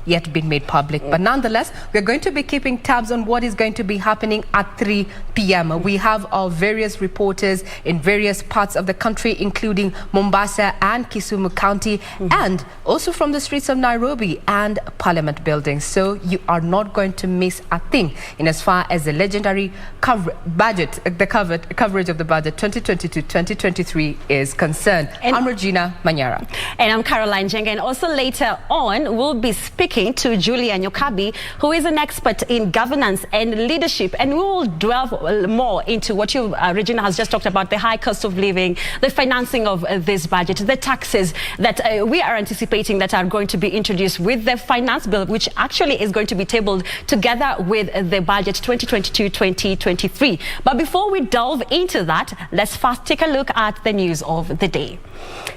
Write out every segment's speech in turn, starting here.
yet been made public. But nonetheless, we're going to be keeping tabs on what is going to be happening at 3 p.m. We have our various reporters in various parts of the country, including Mombasa and Kisumu County, and also from the streets of Nairobi and Parliament buildings. So you are not going to miss a thing in as far as the legendary coverage of the budget 2022-2023 is concerned. And I'm Regina, Manyara. And I'm Njenga. And also later on, we'll be speaking to Julia Nyokabi, who is an expert in governance and leadership. And we will delve more into what Regina has just talked about, the high cost of living, the financing of this budget, the taxes that we are anticipating that are going to be introduced with the finance bill, which actually is going to be tabled together with the budget 2022-2023. But before we delve into that, let's first take a look at the news of the day.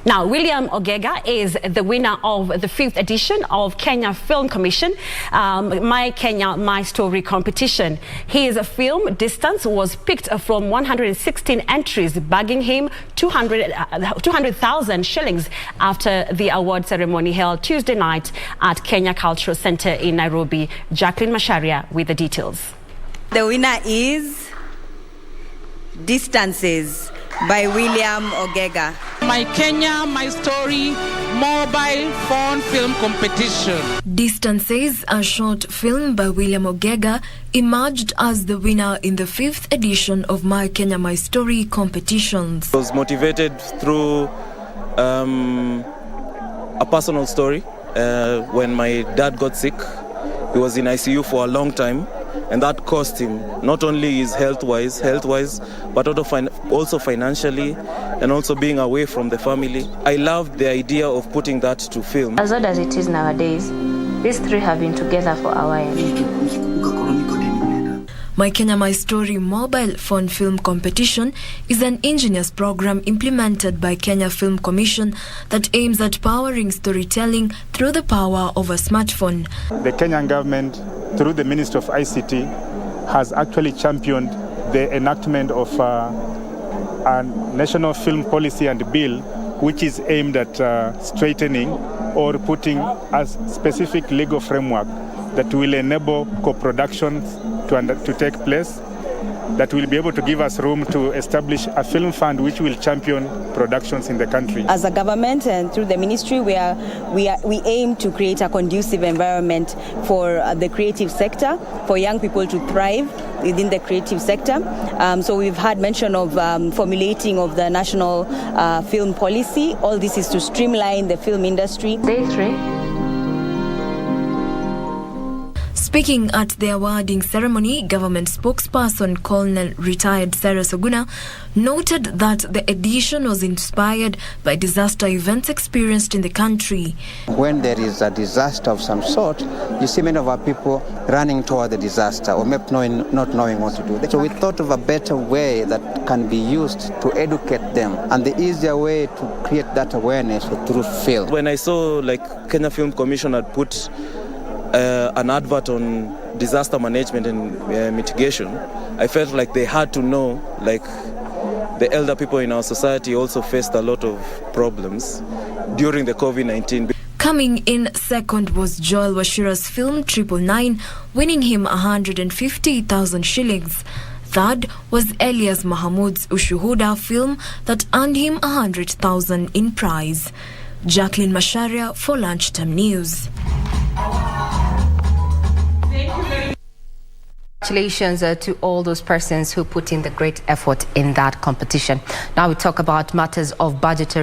Now, William Ogega is the winner of the 5th edition of Kenya Film Commission My Kenya, My Story competition. His film Distance was picked from 116 entries, bagging him 200,000 shillings after the award ceremony held Tuesday night at Kenya Cultural Center in Nairobi. Jacqueline Masharia with the details. The winner is Distances by William Ogega. My Kenya, My Story mobile phone film competition. Distances, a short film by William Ogega, emerged as the winner in the 5th edition of My Kenya, My Story competitions. I was motivated through a personal story. When my dad got sick, he was in ICU for a long time. And that cost him not only his health-wise, but also financially, and also being away from the family. I loved the idea of putting that to film. As odd as it is nowadays, these three have been together for a while. My Kenya, My Story mobile phone film competition is an ingenious program implemented by Kenya Film Commission that aims at powering storytelling through the power of a smartphone. The Kenyan government, through the Ministry of ICT, has actually championed the enactment of a national film policy and bill, which is aimed at straightening or putting a specific legal framework that will enable co-productions to take place, that will be able to give us room to establish a film fund which will champion productions in the country. As a government and through the ministry, we aim to create a conducive environment for the creative sector, for young people to thrive within the creative sector. So we've had mention of formulating of the national film policy. All this is to streamline the film industry. Day 3. Speaking at the awarding ceremony, government spokesperson Colonel retired Sarah Soguna noted that the edition was inspired by disaster events experienced in the country. When there is a disaster of some sort, you see many of our people running toward the disaster or maybe not knowing what to do. So we thought of a better way that can be used to educate them, and the easier way to create that awareness through film. When I saw Kenya Film Commission had put an advert on disaster management and mitigation, I felt like they had to know, the elder people in our society also faced a lot of problems during the COVID-19. Coming in second was Joel Washira's film 999, winning him 150,000 shillings. Third was Elias Mahamud's Ushuhuda film that earned him 100,000 in prize. Jacqueline Masharia for Lunchtime News. Congratulations to all those persons who put in the great effort in that competition. Now we talk about matters of budget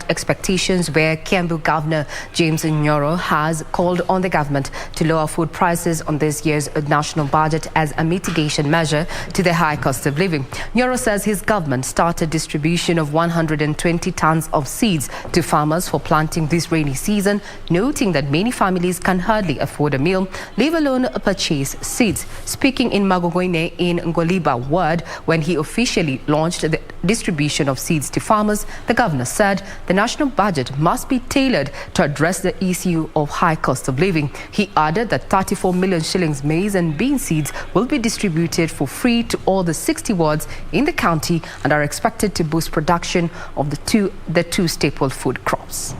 expectations, where Kiambu Governor James Nyoro has called on the government to lower food prices on this year's national budget as a mitigation measure to the high cost of living. Nyoro says his government started distribution of 120 tons of seeds to farmers for planting this rainy season, noting that many families can hardly afford a meal, leave alone purchase seeds. Speaking in Magogoine in Ngoliba ward when he officially launched the distribution of seeds to farmers, the governor said the national budget must be tailored to address the issue of high cost of living. He added that 34 million shillings maize and bean seeds will be distributed for free to all the 60 wards in the county and are expected to boost production of the two staple food crops.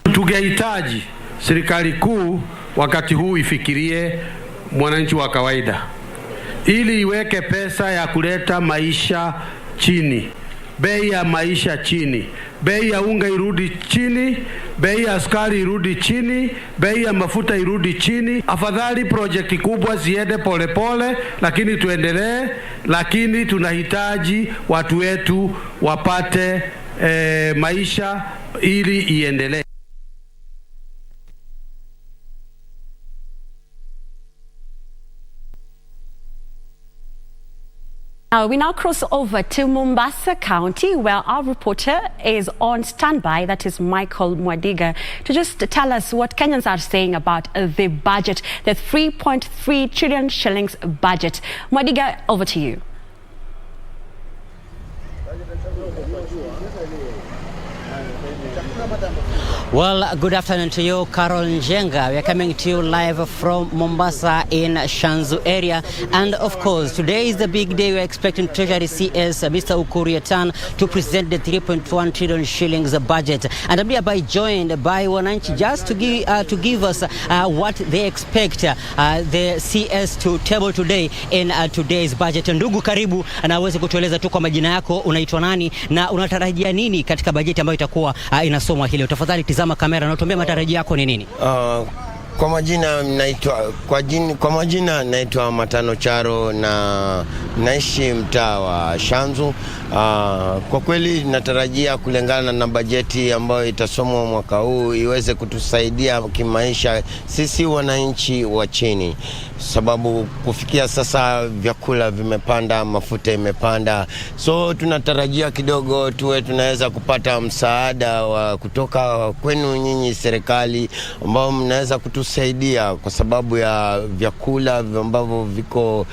Tungehitaji serikali kuu wakati huu ifikirie mwananchi wa kawaida, ili iweke pesa ya kuleta maisha chini, bei ya maisha chini, bei ya unga irudi chini, bei ya sukari irudi chini, bei ya mafuta irudi chini. Afadhali project kubwa ziende polepole, lakini tuendelee, lakini tunahitaji watu wetu wapate maisha ili iendelee. We now cross over to Mombasa County, where our reporter is on standby, that is Michael Mwadiga, to just tell us what Kenyans are saying about the budget, the 3.3 trillion shillings budget. Mwadiga, over to you. Well, good afternoon to you, Carol Njenga. We are coming to you live from Mombasa in Shanzu area. And of course, today is the big day. We are expecting Treasury CS Mr. Ukur Yatan to present the 3.1 trillion shillings budget. And I'm hereby joined by Wananchi just to give us what they expect the CS to table today in today's budget. Ndugu, karibu, na uweze kutueleza tu kwa majina yako, unaitwa nani na unatarajia nini katika bajeti ambayo itakuwa inasomwa hili. Tafadhali tizama kamera na utuambie matarajio yako ni nini? Kwa majina naitwa Matano Charo na naishi mtaa wa Shanzu. Kwa kweli natarajia kulingana na bajeti ambayo itasomwa mwaka huu iweze kutusaidia kimaisha sisi wananchi wa chini, sababu kufikia sasa vyakula vimepanda, mafuta imepanda. So tunatarajia kidogo tuwe tunaweza kupata msaada wa kutoka kwenu nyinyi serikali, ambao mnaweza kutusaidia kwa sababu ya vyakula ambavyo viko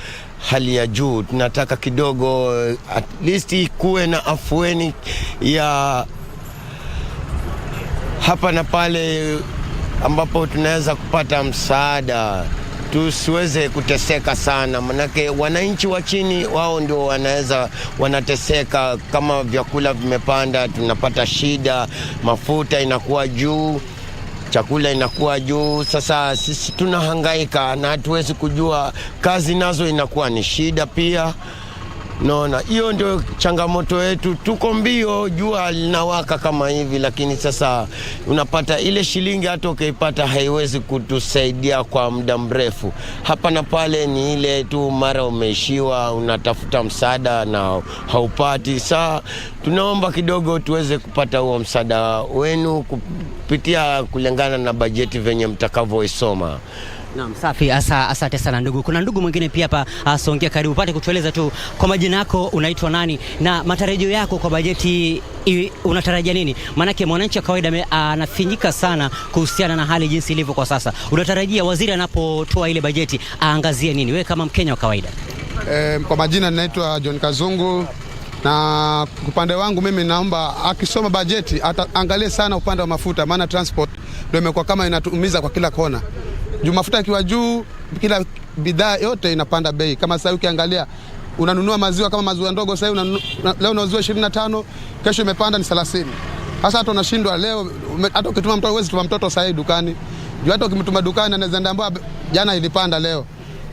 hali ya juu. Tunataka kidogo at least kuwe na afueni ya hapa na pale ambapo tunaweza kupata msaada, tusiweze kuteseka sana, manake wananchi wa chini wao ndio wanateseka. Kama vyakula vimepanda tunapata shida, mafuta inakuwa juu, chakula inakuwa juu. Sasa sisi tunahangaika na hatuwezi kujua, kazi nazo inakuwa ni shida pia. Naona hiyo ndio changamoto yetu. Tuko mbio, jua linawaka kama hivi, lakini sasa unapata ile shilingi hata ukiipata haiwezi kutusaidia kwa muda mrefu. Hapa na pale ni ile tu mara umeishiwa, unatafuta msaada na haupati. Sasa tunaomba kidogo tuweze kupata huo msaada wenu kupitia kulingana na bajeti venye mtakavyoisoma. Naam, safi. Asante sana ndugu. Kuna ndugu mwingine pia hapa, songea karibu, upate kutueleza tu kwa majina yako, unaitwa nani na matarajio yako kwa bajeti unatarajia nini? Maanake mwananchi wa kawaida anafinyika sana kuhusiana na hali jinsi ilivyo kwa sasa. Unatarajia waziri anapotoa ile bajeti aangazie nini, wewe kama Mkenya wa kawaida? Kwa majina ninaitwa John Kazungu, na upande wangu mimi naomba akisoma bajeti ataangalie sana upande wa mafuta, maana transport ndio imekuwa kama inatuumiza kwa kila kona. Juu mafuta ikiwa juu, kila bidhaa yote inapanda bei. Kama sasa ukiangalia unanunua maziwa, kama maziwa ndogo sasa leo unauziwa 25, kesho imepanda ni 30. Sasa hata unashindwa leo, hata ukituma mtoto huwezi tuma mtoto sasa dukani. Juu hata ukimtuma dukani anaweza ndamba jana ilipanda leo.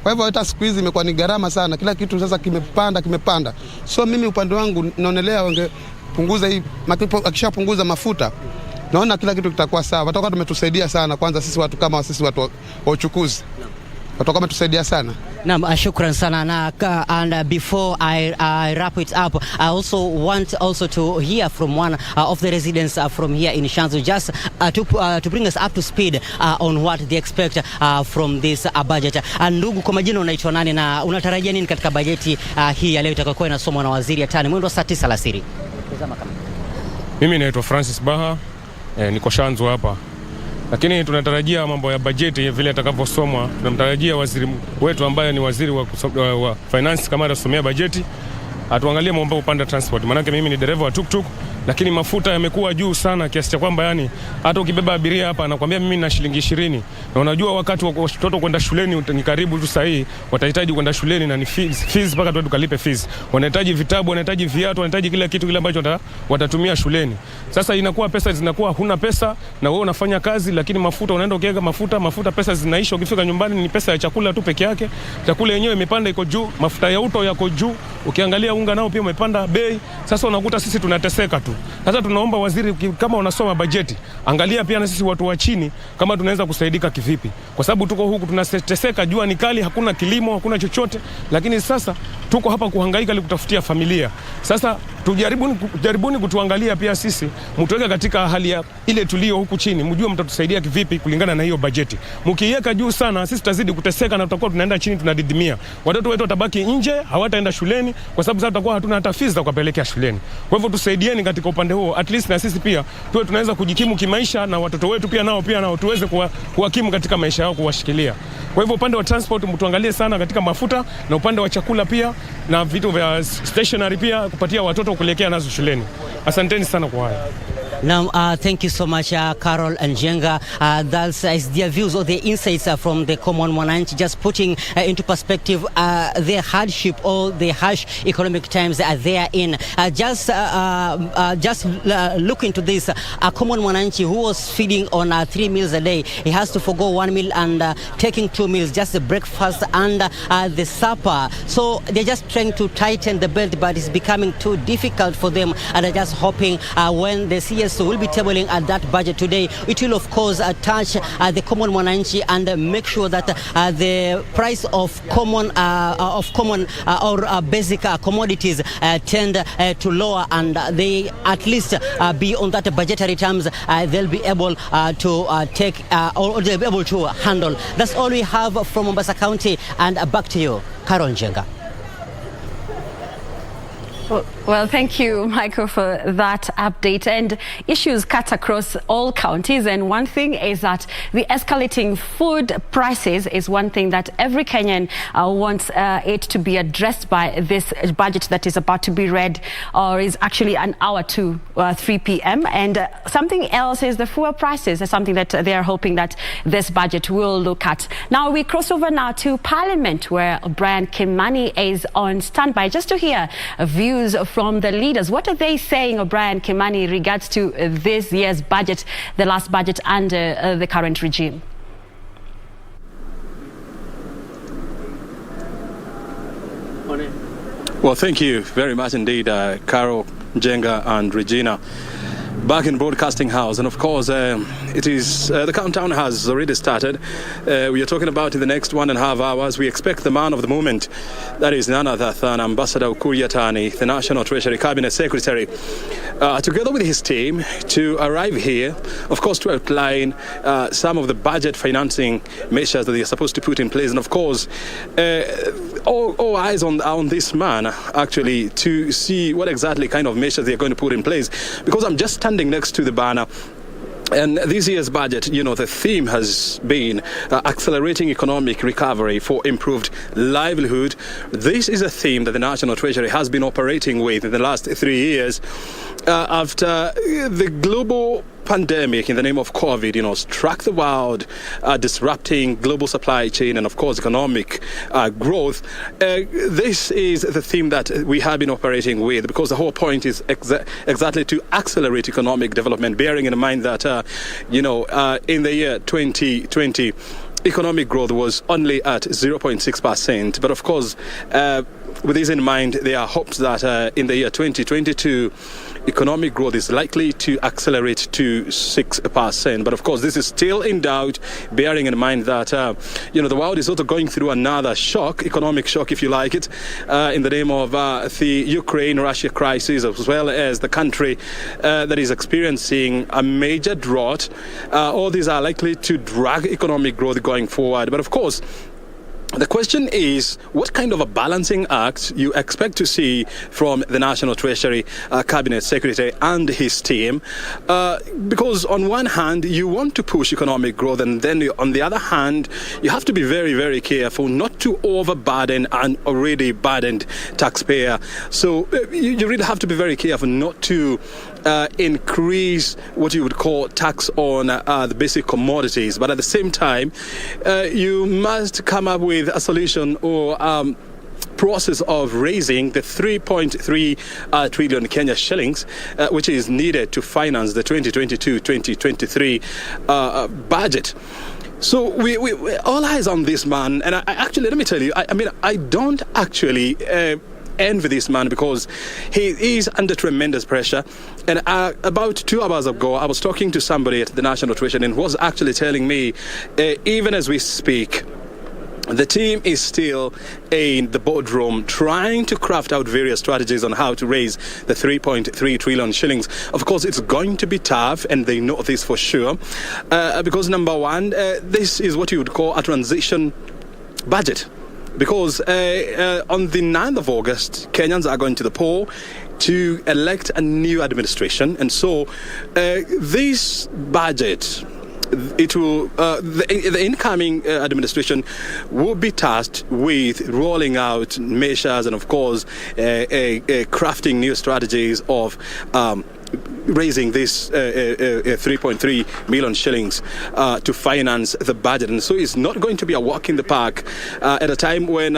Kwa hivyo hata siku hizi imekuwa ni gharama sana, kila kitu sasa kimepanda. So mimi upande wangu naonelea wangepunguza hii, akishapunguza mafuta naona kila kitu kitakuwa sawa. Watakuwa tumetusaidia sana, kwanza sisi watu kama sisi watu wa uchukuzi. Watakuwa wametusaidia sana. Naam, shukran sana. Na and before I wrap it up, I also want to hear from one of the residents from here in Shanzu, just to bring us up to speed on what they expect from this budget. Ndugu, kwa majina unaitwa nani na unatarajia nini katika bajeti hii ya leo itakayokuwa inasomwa na waziri Yatan mwendo saa 9 alasiri? Mimi naitwa Francis Baha, niko Shanzu hapa. Lakini tunatarajia mambo ya bajeti vile atakavyosomwa, tunamtarajia waziri wetu ambaye ni waziri wa finance kama atasomea bajeti, atuangalie mambo upande transport. Maana mimi ni dereva wa tuktuk lakini mafuta yamekuwa juu sana kiasi cha kwamba yani hata ukibeba abiria hapa anakuambia mimi na shilingi 20, na unajua wakati wa watoto kwenda shuleni ni karibu tu sahihi, watahitaji kwenda shuleni na ni fees mpaka tu tukalipe fees, wanahitaji vitabu, wanahitaji viatu, wanahitaji kila kitu kile ambacho watatumia shuleni. Sasa inakuwa pesa zinakuwa huna pesa, na wewe unafanya kazi lakini mafuta unaenda ukiweka mafuta pesa zinaisha, ukifika nyumbani ni pesa ya chakula tu peke yake. Chakula yenyewe imepanda, iko juu, mafuta ya uto yako juu, ukiangalia unga nao pia umepanda bei. Sasa unakuta sisi tunateseka tu. Sasa tunaomba waziri, kama unasoma bajeti, angalia pia na sisi watu wa chini kama tunaweza kusaidika kivipi, kwa sababu tuko huku tunateseka, jua ni kali, hakuna kilimo, hakuna chochote, lakini sasa tuko hapa kuhangaika ili kutafutia familia. Sasa jaribuni kutuangalia pia sisi, mtuweke katika hali ya ile tulio huku chini, mjue mtatusaidia kivipi kulingana na hiyo bajeti. Mkiiweka juu sana, sisi tutazidi kuteseka na tutakuwa tunaenda chini, tunadidimia. Watoto wetu watabaki nje, hawataenda shuleni kwa sababu sasa tutakuwa hatuna hata fees za kupelekea shuleni. Kwa hivyo tusaidieni katika upande huo, at least na sisi pia tuwe tunaweza kujikimu kimaisha, na watoto wetu pia nao tuweze kuwakimu katika maisha yao, kuwashikilia. Kwa hivyo upande wa transport mtuangalie sana katika mafuta, na upande wa chakula pia na vitu vya stationery pia kupatia watoto kuelekea nazo shuleni. Asanteni sana kwa haya. Now, thank you so much, Carol and Njenga. That's their views or their insights from the common mwananchi, just putting into perspective their hardship or the harsh economic times they are in. Just look into this. A common mwananchi who was feeding on 3 meals a day, he has to forgo 1 meal and taking 2 meals, just the breakfast and the supper. So they're just trying to tighten the belt, but it's becoming too difficult for them, and they're just hoping when the CS will be tabling at that budget today, it will of course touch the common mwananchi and make sure that the price of common or basic commodities tend to lower, and they at least be on that budgetary terms. They'll be able to take or they'll be able to handle. That's all we have from Mombasa County, and back to you, Carol Njenga. Well, thank you, Michael, for that update. And issues cut across all counties. And one thing is that the escalating food prices is one thing that every Kenyan wants it to be addressed by this budget that is about to be read, or is actually an hour to 3 p.m. And something else is the fuel prices. Is something that they are hoping that this budget will look at. Now we cross over now to Parliament, where Brian Kimani is on standby just to hear views from the leaders. What are they saying, Brian Kimani, in regards to this year's budget, the last budget under the current regime? Well, thank you very much indeed, Carol, Njenga and Regina. Back in Broadcasting House, and of course it is the countdown has already started. We are talking about in the next 1.5 hours we expect the man of the moment, that is none other than Ambassador Ukur Yatani, the National Treasury Cabinet Secretary, together with his team, to arrive here, of course, to outline some of the budget financing measures that they are supposed to put in place. And of course all eyes on this man, actually, to see what exactly kind of measures they are going to put in place, because I'm just standing next to the banner. And this year's budget, you know, the theme has been accelerating economic recovery for improved livelihood. This is a theme that the National Treasury has been operating with in the last 3 years after the global pandemic in the name of COVID, you know, struck the world, disrupting global supply chain and, of course, economic growth. This is the theme that we have been operating with, because the whole point is exactly to accelerate economic development, bearing in mind that, in the year 2020, economic growth was only at 0.6%. But, of course, with this in mind, there are hopes that in the year 2022, economic growth is likely to accelerate to 6%. But of course, this is still in doubt, bearing in mind that, the world is also going through another shock, economic shock, if you like it, in the name of the Ukraine-Russia crisis, as well as the country that is experiencing a major drought. All these are likely to drag economic growth going forward. But of course, the question is, what kind of a balancing act you expect to see from the National Treasury Cabinet Secretary and his team? Because on one hand, you want to push economic growth, and then on the other hand, you have to be very, very careful not to overburden an already burdened taxpayer. So you really have to be very careful not to increase what you would call tax on the basic commodities, but at the same time, you must come up with a solution or process of raising the 3.3 trillion Kenya shillings, which is needed to finance the 2022-2023 budget. So we all eyes on this man, and I actually, let me tell you, I don't actually envy this man because he is under tremendous pressure. And about 2 hours ago, I was talking to somebody at the National Treasury and was actually telling me, even as we speak, the team is still in the boardroom trying to craft out various strategies on how to raise the 3.3 trillion shillings. Of course, it's going to be tough, and they know this for sure, because number one, this is what you would call a transition budget. Because on the 9th of August, Kenyans are going to the poll to elect a new administration. And so this budget, it will the incoming administration will be tasked with rolling out measures and, of course, crafting new strategies of raising this 3.3 million shillings to finance the budget. And so it's not going to be a walk in the park at a time when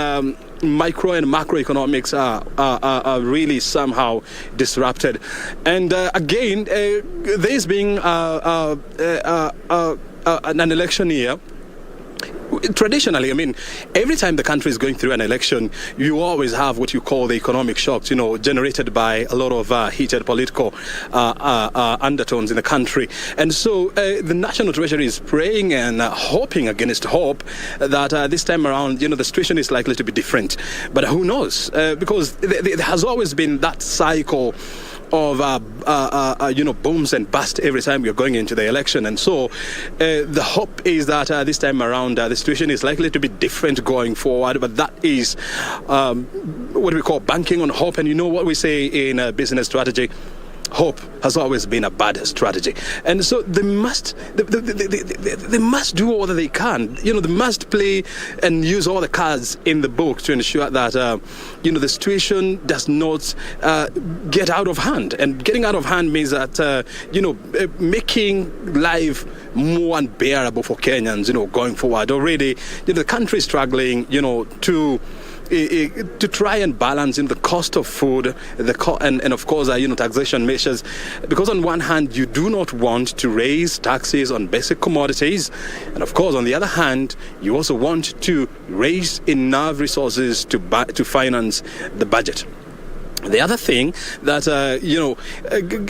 micro and macroeconomics are really somehow disrupted. And again, this being an election year, traditionally, every time the country is going through an election, you always have what you call the economic shocks, generated by a lot of heated political undertones in the country. And so the National Treasury is praying and hoping against hope that this time around, the situation is likely to be different. But who knows? Because there has always been that cycle of booms and busts every time we're going into the election. And so the hope is that this time around the situation is likely to be different going forward. But that is what we call banking on hope. And you know what we say in business strategy? Hope has always been a bad strategy. And so they must do all that they can. They must play and use all the cards in the book to ensure that the situation does not get out of hand. And getting out of hand means that making life more unbearable for Kenyans, going forward. Already, the country is struggling, to try and balance the cost of food, and of course, taxation measures. Because on one hand, you do not want to raise taxes on basic commodities, and of course, on the other hand, you also want to raise enough resources to finance the budget. The other thing that,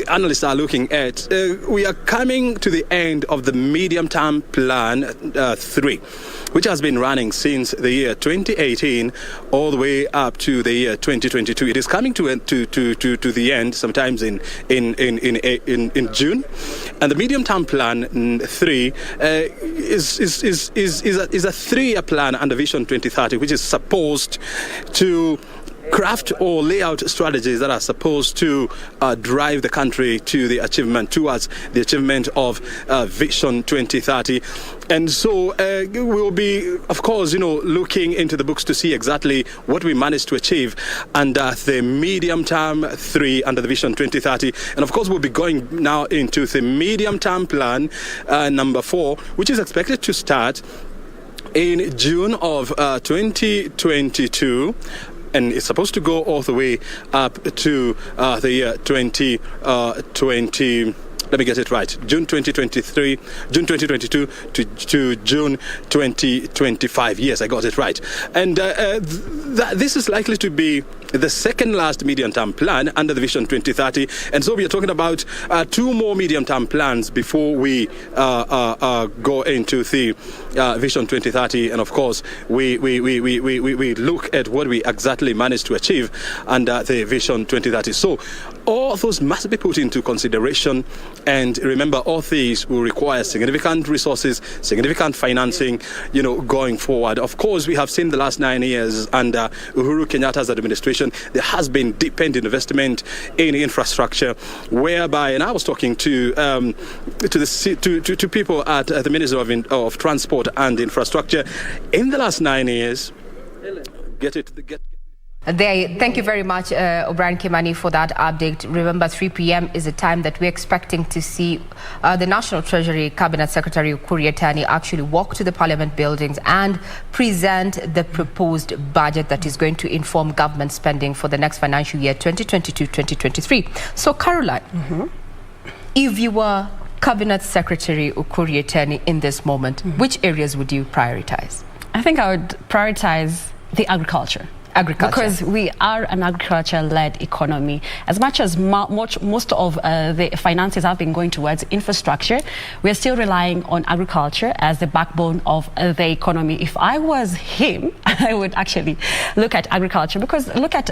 analysts are looking at, we are coming to the end of the medium-term plan 3, which has been running since the year 2018 all the way up to the year 2022. It is coming to the end sometimes in June, and the medium-term plan 3 is a 3-year plan under Vision 2030, which is supposed to craft or lay out strategies that are supposed to drive the country towards the achievement of Vision 2030. And so we'll be, of course, looking into the books to see exactly what we managed to achieve under the medium-term 3 under the Vision 2030. And of course, we'll be going now into the medium-term plan number 4, which is expected to start in June of 2022. And it's supposed to go all the way up to the year 2020. Let me get it right. June 2023, June 2022 to June 2025. Yes, I got it right. And this is likely to be the second last medium-term plan under the Vision 2030. And so we are talking about 2 more medium-term plans before we go into the Vision 2030. And of course, we look at what we exactly managed to achieve under the Vision 2030. So all those must be put into consideration. And remember, all these will require significant resources, significant financing, going forward. Of course, we have seen the last 9 years under Uhuru Kenyatta's administration, there has been deepened investment in infrastructure, whereby, and I was talking to people at the Ministry of Transport and Infrastructure in the last 9 years. Thank you very much, O'Brien Kimani, for that update. Remember, 3 p.m. is the time that we're expecting to see the National Treasury Cabinet Secretary Ukur Yatani actually walk to the Parliament buildings and present the proposed budget that is going to inform government spending for the next financial year, 2022-2023. So, Caroline, if you were Cabinet Secretary Ukur Yatani in this moment, which areas would you prioritize? I think I would prioritize the agriculture. Because we are an agriculture-led economy. As much as most of the finances have been going towards infrastructure, we are still relying on agriculture as the backbone of the economy. If I was him, I would actually look at agriculture, because look at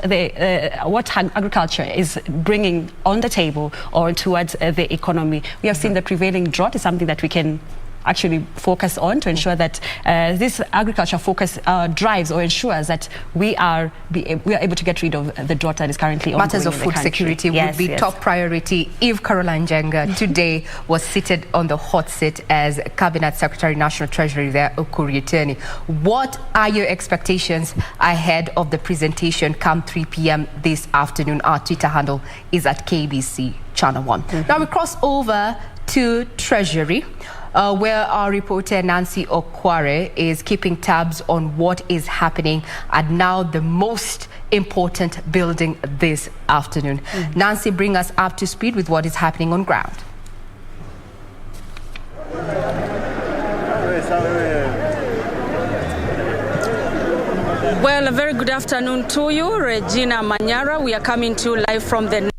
what agriculture is bringing on the table or towards the economy. We have seen the prevailing drought is something that we can actually focus on to ensure that this agriculture focus drives or ensures that we are able to get rid of the drought that is currently ongoing. Matters of food security would be top priority if Caroline Njenga today was seated on the hot seat as Cabinet Secretary, National Treasury there, Ukur Yatani. What are your expectations ahead of the presentation come 3 p.m. this afternoon? Our Twitter handle is at KBC Channel 1. Now we cross over to Treasury, where our reporter Nancy Okware is keeping tabs on what is happening at now the most important building this afternoon. Nancy, bring us up to speed with what is happening on ground. Well, a very good afternoon to you, Regina Manyara. We are coming to you live from the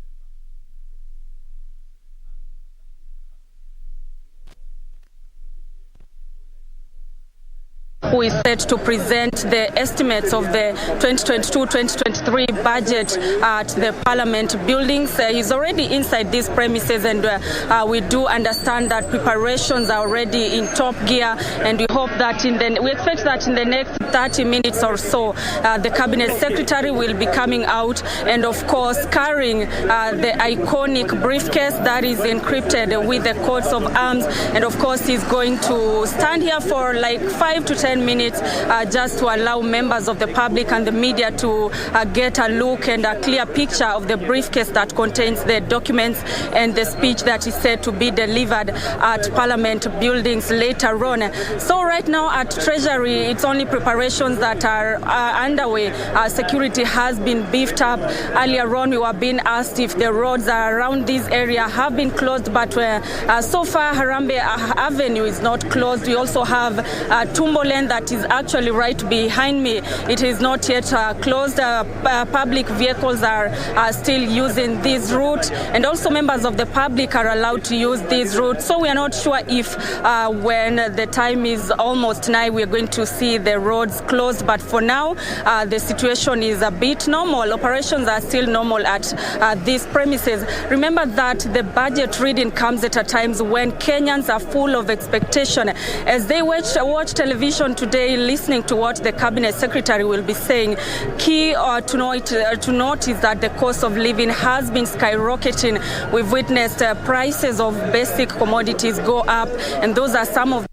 who is set to present the estimates of the 2022-2023 budget at the Parliament buildings. He's already inside these premises, and we do understand that preparations are already in top gear, and we hope that we expect that in the next 30 minutes or so, the Cabinet Secretary will be coming out and, of course, carrying the iconic briefcase that is encrypted with the coats of arms, and, of course, he's going to stand here for like 5 to 10 minutes just to allow members of the public and the media to get a look and a clear picture of the briefcase that contains the documents and the speech that is said to be delivered at Parliament buildings later on. So right now at Treasury, it's only preparations that are underway. Security has been beefed up. Earlier on, we were being asked if the roads around this area have been closed, but so far Harambe Avenue is not closed. We also have Tumbolen that is actually right behind me. It is not yet closed. Public vehicles are still using this route, and also members of the public are allowed to use this route. So we are not sure if when the time is almost nigh, we are going to see the roads closed. But for now, the situation is a bit normal. Operations are still normal at these premises. Remember that the budget reading comes at a time when Kenyans are full of expectation as they watch television today, listening to what the Cabinet Secretary will be saying. Key to note is that the cost of living has been skyrocketing. We've witnessed prices of basic commodities go up, and those are some of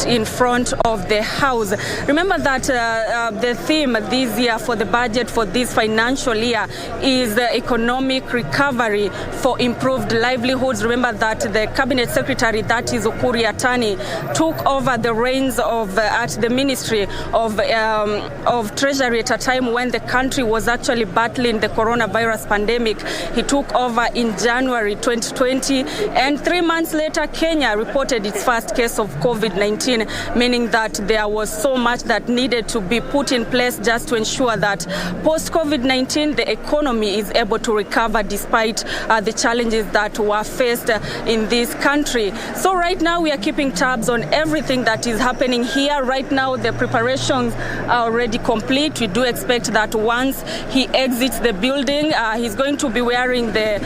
in front of the House. Remember that the theme this year for the budget for this financial year is the economic recovery for improved livelihoods. Remember that the Cabinet Secretary, that is Ukur Yatani, took over the reins of at the Ministry of Treasury at a time when the country was actually battling the coronavirus pandemic. He took over in January 2020, and 3 months later, Kenya reported its first case of COVID-19. COVID-19, meaning that there was so much that needed to be put in place just to ensure that post-COVID-19, the economy is able to recover despite the challenges that were faced in this country. So right now we are keeping tabs on everything that is happening here. Right now the preparations are already complete. We do expect that once he exits the building, he's going to be wearing the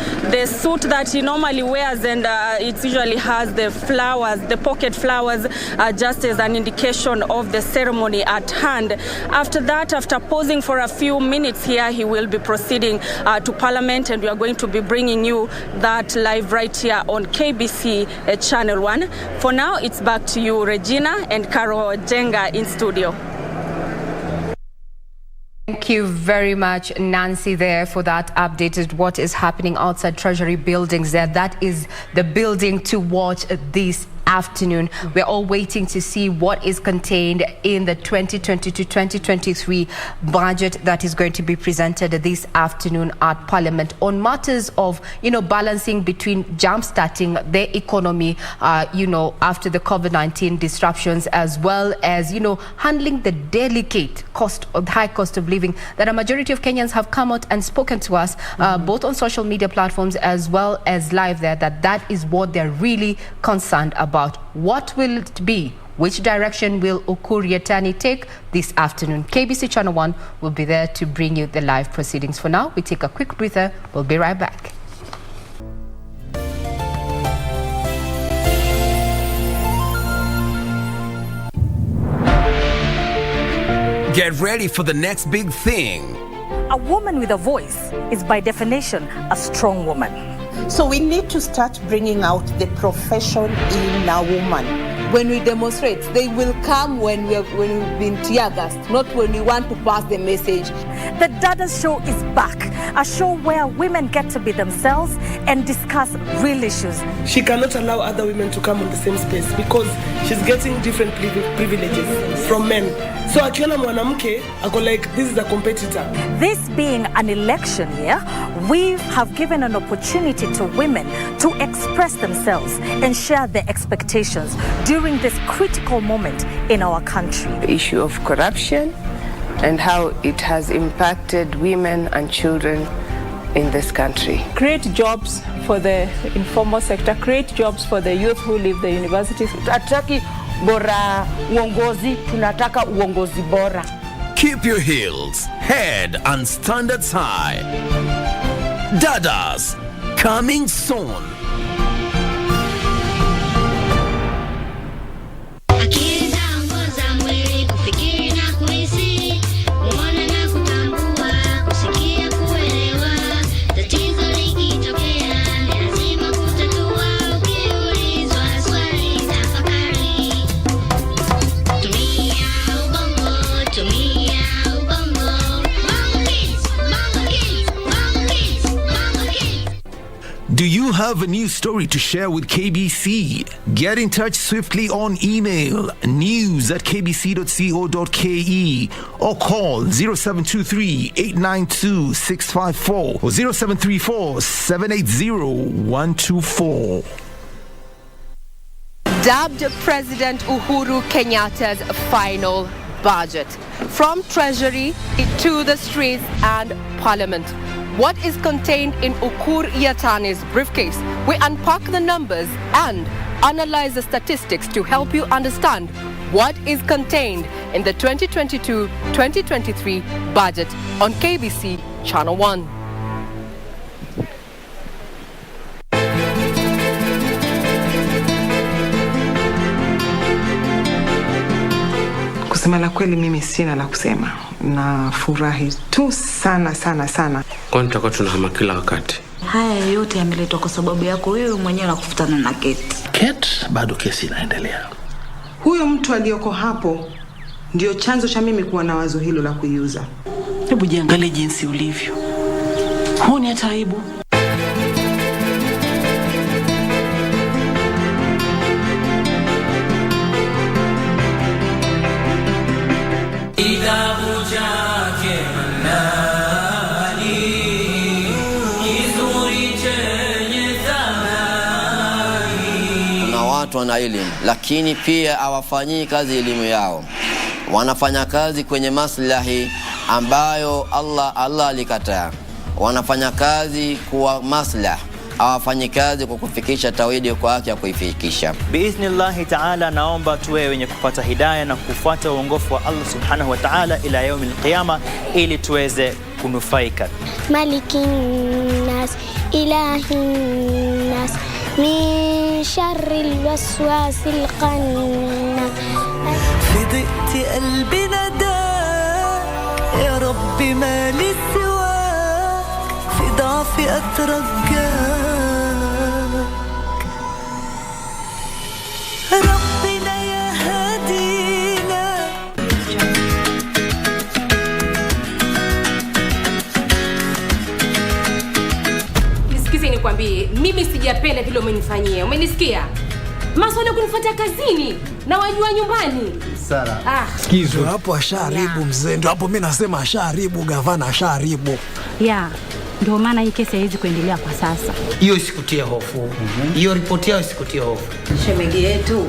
suit that he normally wears, and it usually has the flowers, the pocket flowers, just as an indication of the ceremony at hand. After that, after pausing for a few minutes here, he will be proceeding to Parliament, and we are going to be bringing you that live right here on KBC Channel 1. For now, it's back to you, Regina and Carol Njenga in studio. Thank you very much, Nancy, there for that updated what is happening outside Treasury buildings there. That is the building to watch this afternoon. We're all waiting to see what is contained in the 2022-2023 budget that is going to be presented this afternoon at Parliament on matters of, balancing between jump-starting the economy, after the COVID-19 disruptions, as well as, handling the delicate high cost of living that a majority of Kenyans have come out and spoken to us, both on social media platforms as well as live there, that is what they're really concerned about. What will it be? Which direction will Ukur Yatani take this afternoon? KBC Channel 1 will be there to bring you the live proceedings. For now, we take a quick breather. We'll be right back. Get ready for the next big thing. A woman with a voice is by definition a strong woman. So we need to start bringing out the profession in a woman. When we demonstrate, they will come when we've been tear gassed, not when we want to pass the message. The Dada's Show is back, a show where women get to be themselves and discuss real issues. She cannot allow other women to come on the same space because she's getting different privileges from men. So akiona mwanamke, ako like, this is a competitor. This being an election year, we have given an opportunity to women to express themselves and share their expectations during this critical moment in our country. The issue of corruption and how it has impacted women and children in this country. Create jobs for the informal sector, create jobs for the youth who leave the universities. Hatutaki bora uongozi, tunataka uongozi bora. Keep your heels, head and standards high. Dadas, coming soon. Do you have a news story to share with KBC? Get in touch swiftly on email news@kbc.co.ke or call 0723-892-654 or 0734-780-124. Dubbed President Uhuru Kenyatta's final budget. From Treasury to the streets and Parliament. What is contained in Ukur Yatani's briefcase? We unpack the numbers and analyze the statistics to help you understand what is contained in the 2022-2023 budget on KBC Channel 1. Kusema la kweli mimi sina la kusema. Na furahi tu sana. Kwani tutakuwa tunahama kila wakati. Haya yote yameletwa kwa sababu yako wewe mwenyewe na kufutana na Kate. Kate bado kesi inaendelea. Huyo mtu aliyoko hapo ndio chanzo cha mimi kuwa na wazo hilo la kuiuza. Hebu jiangalie jinsi ulivyo. Huoni hata aibu? watu wana elimu, lakini pia hawafanyii kazi elimu yao. Wanafanya kazi kwenye maslahi ambayo Allah alikataa. Wanafanya kazi kwa maslahi, hawafanyi kazi kwa kufikisha tauhidi kwa haki ya kuifikisha. Biiznillah ta'ala, naomba tuwe wenye kupata hidayah na kufuata uongofu wa Allah subhanahu wa ta'ala ila yaumil qiyama, ili tuweze kunufaika. Malikin nas, ilahin nas, min sharril waswasil khannas. فدقت قلبي نداك يا ربي مالي سواك، في ضعفي أترجاك ربنا يا هدينا. Nisikize nikwambie, mimi sijapenda vile umenifanyia. Umenisikia? Maswala kunifuata kazini na wajua nyumbani. Sara. Sikizo hapo asharibu mzee. Ndio hapo mimi nasema asharibu, gavana asharibu. Ndio maana hii kesi haiwezi kuendelea kwa sasa. Hiyo isikutie hofu. Hiyo ripoti yao isikutie hofu. Shemegi yetu.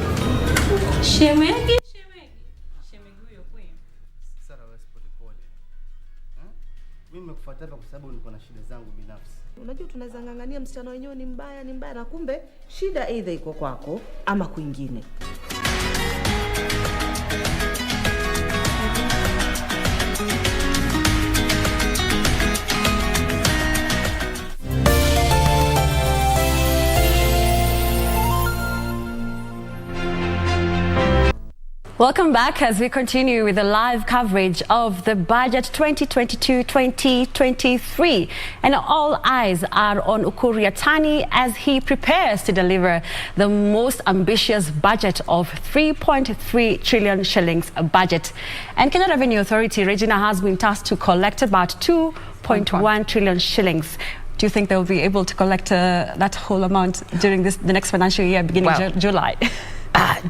Shemegi huyo kweli. Sara, wewe pole. Mimi nimekufuata hapa kwa sababu niko na shida zangu binafsi. Unajua tunaweza ngangania msichana wenyewe ni mbaya na kumbe shida either iko kwako ama kwingine. Welcome back as we continue with the live coverage of the budget 2022-2023. And all eyes are on Ukur Yatani as he prepares to deliver the most ambitious budget of 3.3 trillion shillings budget. And Kenya Revenue Authority, Regina, has been tasked to collect about 2.1 trillion shillings. Do you think they will be able to collect that whole amount during the next financial year beginning July?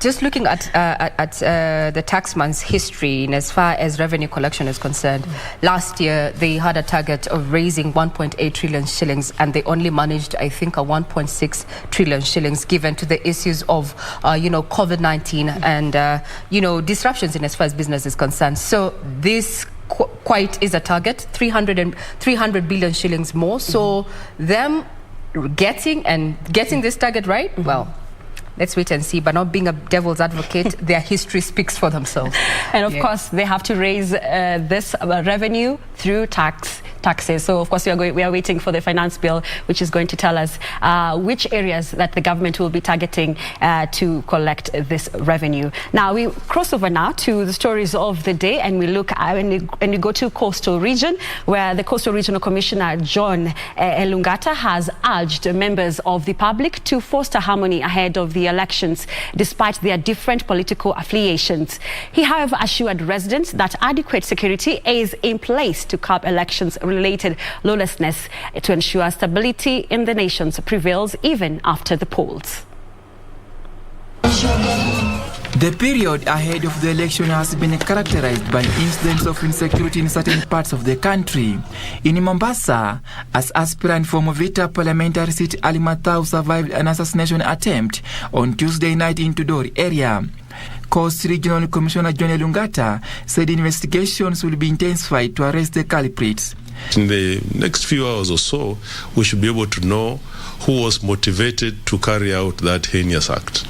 Just looking at the taxman's history in as far as revenue collection is concerned, last year they had a target of raising 1.8 trillion shillings and they only managed, I think, a 1.6 trillion shillings given to the issues of, COVID-19 and, disruptions in as far as business is concerned. So this quite is a target, 300 billion shillings more. So them getting this target right, well, let's wait and see. But not being a devil's advocate, their history speaks for themselves. And of course, they have to raise this revenue through taxes. So of course, we are waiting for the finance bill, which is going to tell us which areas that the government will be targeting to collect this revenue. Now we cross over now to the stories of the day, and we look and we go to Coastal Region, where the Coastal Regional Commissioner John Elungata has urged members of the public to foster harmony ahead of the elections, despite their different political affiliations. He, however, assured residents that adequate security is in place to curb elections-related lawlessness to ensure stability in the nation prevails even after the polls. The period ahead of the election has been characterized by incidents of insecurity in certain parts of the country. In Mombasa, as aspirant for Movita parliamentary seat Ali Matau survived an assassination attempt on Tuesday night in Tudori area. Coast Regional Commissioner John Elungata said investigations will be intensified to arrest the culprits. In the next few hours or so, we should be able to know who was motivated to carry out that heinous act.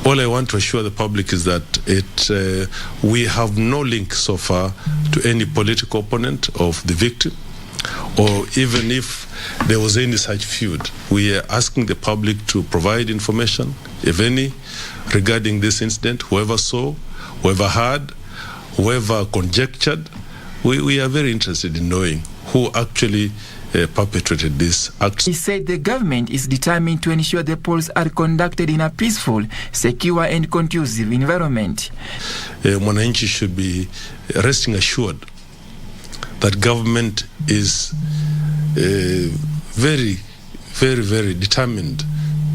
All I want to assure the public is that we have no link so far to any political opponent of the victim, or even if there was any such feud. We are asking the public to provide information, if any, regarding this incident. Whoever saw, whoever heard, whoever conjectured, we are very interested in knowing who actually perpetrated this act. He said the government is determined to ensure the polls are conducted in a peaceful, secure and conducive environment. Mwananchi should be resting assured that government is very, very, very determined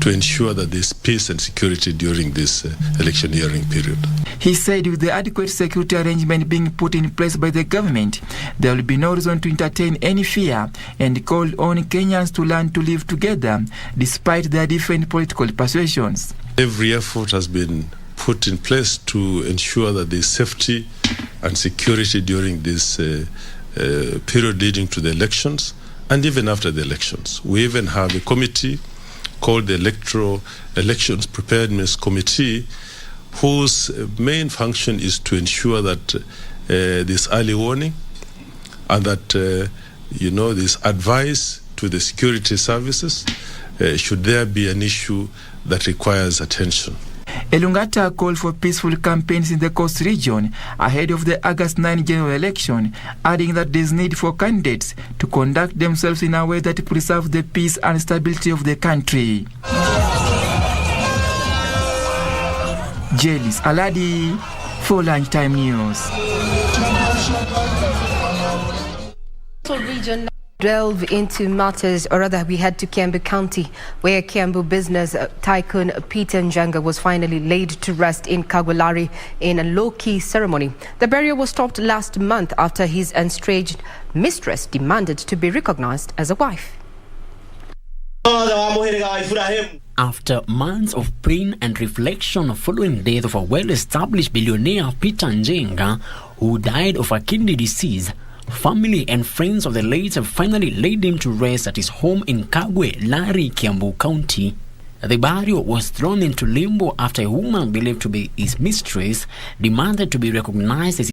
to ensure that there's peace and security during this electioneering period. He said with the adequate security arrangement being put in place by the government, there will be no reason to entertain any fear, and called on Kenyans to learn to live together despite their different political persuasions. Every effort has been put in place to ensure that there's safety and security during this period leading to the elections and even after the elections. We even have a committee called the Elections Preparedness Committee, whose main function is to ensure that this early warning and that this advice to the security services should there be an issue that requires attention. Elungata called for peaceful campaigns in the Coast region ahead of the August 9 general election, adding that there is need for candidates to conduct themselves in a way that preserves the peace and stability of the country. Jelis Aladi for Lunchtime News. Region delve into matters, or rather we head to Kiambu County, where Kiambu business tycoon Peter Njenga was finally laid to rest in Kagwelari in a low-key ceremony. The burial was stopped last month after his estranged mistress demanded to be recognized as a wife. After months of pain and reflection following death of a well-established billionaire Peter Njenga, who died of a kidney disease, family and friends of the late have finally laid him to rest at his home in Kagwelari, Kiambu County. The burial was thrown into limbo after a woman believed to be his mistress demanded to be recognized as